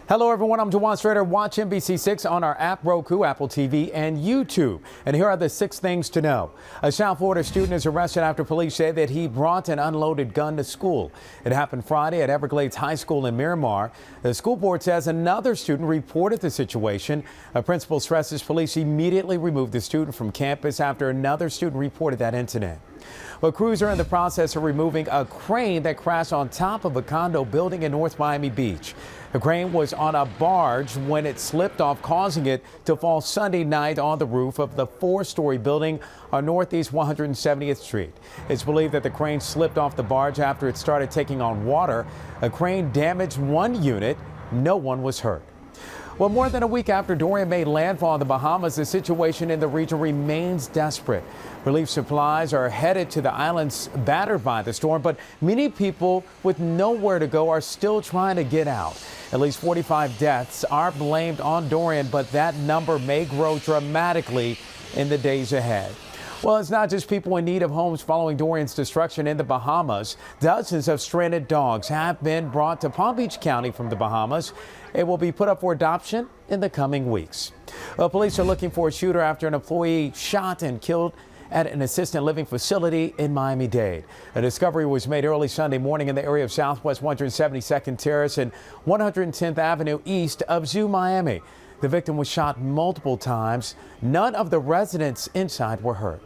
Hello everyone, I'm Jawan Strader. Watch NBC6 on our app, Roku, Apple TV, and YouTube. And here are the 6 things to know. A South Florida student is arrested after police say that he brought an unloaded gun to school. It happened Friday at Everglades High School in Miramar. The school board says another student reported the situation. A principal stresses police immediately removed the student from campus after another student reported that incident. Well, crews are in the process of removing a crane that crashed on top of a condo building in North Miami Beach. The crane was on a barge when it slipped off, causing it to fall Sunday night on the roof of the 4-story building on Northeast 170th Street. It's believed that the crane slipped off the barge after it started taking on water. A crane damaged one unit. No one was hurt. Well, more than a week after Dorian made landfall in the Bahamas, the situation in the region remains desperate. Relief supplies are headed to the islands battered by the storm, but many people with nowhere to go are still trying to get out. At least 45 deaths are blamed on Dorian, but that number may grow dramatically in the days ahead. Well, it's not just people in need of homes following Dorian's destruction in the Bahamas. Dozens of stranded dogs have been brought to Palm Beach County from the Bahamas. It will be put up for adoption in the coming weeks. Well, police are looking for a shooter after an employee shot and killed at an assisted living facility in Miami-Dade. A discovery was made early Sunday morning in the area of Southwest 172nd Terrace and 110th Avenue east of Zoo Miami. The victim was shot multiple times. None of the residents inside were hurt.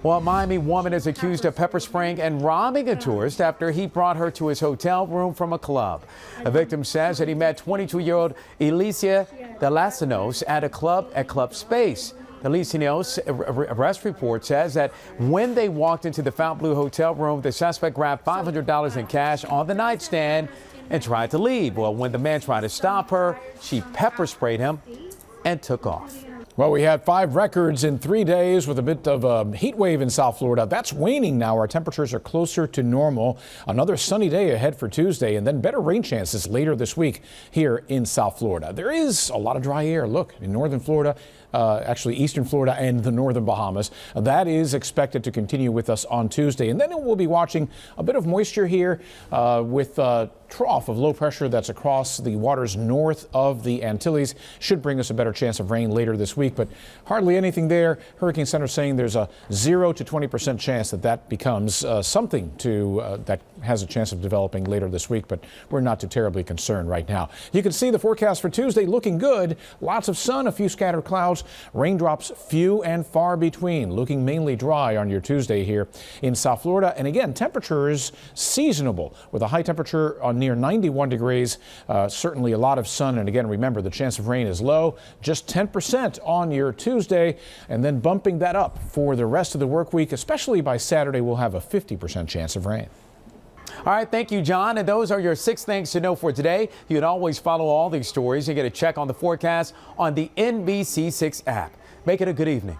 Well, a Miami woman is accused of pepper spraying and robbing a tourist after he brought her to his hotel room from a club. A victim says that he met 22-year-old Alicia de Lasinos at a club at Club Space. The Lasinos arrest report says that when they walked into the Fountain Blue hotel room, the suspect grabbed $500 in cash on the nightstand and tried to leave. Well, when the man tried to stop her, she pepper sprayed him and took off. Well, we had 5 records in 3 days with a bit of a heat wave in South Florida. That's waning now. Our temperatures are closer to normal. Another sunny day ahead for Tuesday, and then better rain chances later this week here in South Florida. There is a lot of dry air. Look, in northern Florida, actually eastern Florida and the northern Bahamas. That is expected to continue with us on Tuesday. And then we'll be watching a bit of moisture here with a trough of low pressure that's across the waters north of the Antilles. Should bring us a better chance of rain later this week, but hardly anything there. Hurricane Center saying there's a 0 to 20% chance that becomes something that has a chance of developing later this week, but we're not too terribly concerned right now. You can see the forecast for Tuesday looking good. Lots of sun, a few scattered clouds, raindrops few and far between. Looking mainly dry on your Tuesday here in South Florida. And again, temperatures seasonable with a high temperature on near 91 degrees. Certainly a lot of sun. And again, remember, the chance of rain is low, just 10% on your Tuesday, and then bumping that up for the rest of the work week, especially by Saturday, we'll have a 50% chance of rain. All right, thank you, John. And those are your 6 things to know for today. You can always follow all these stories and get a check on the forecast on the NBC6 app. Make it a good evening.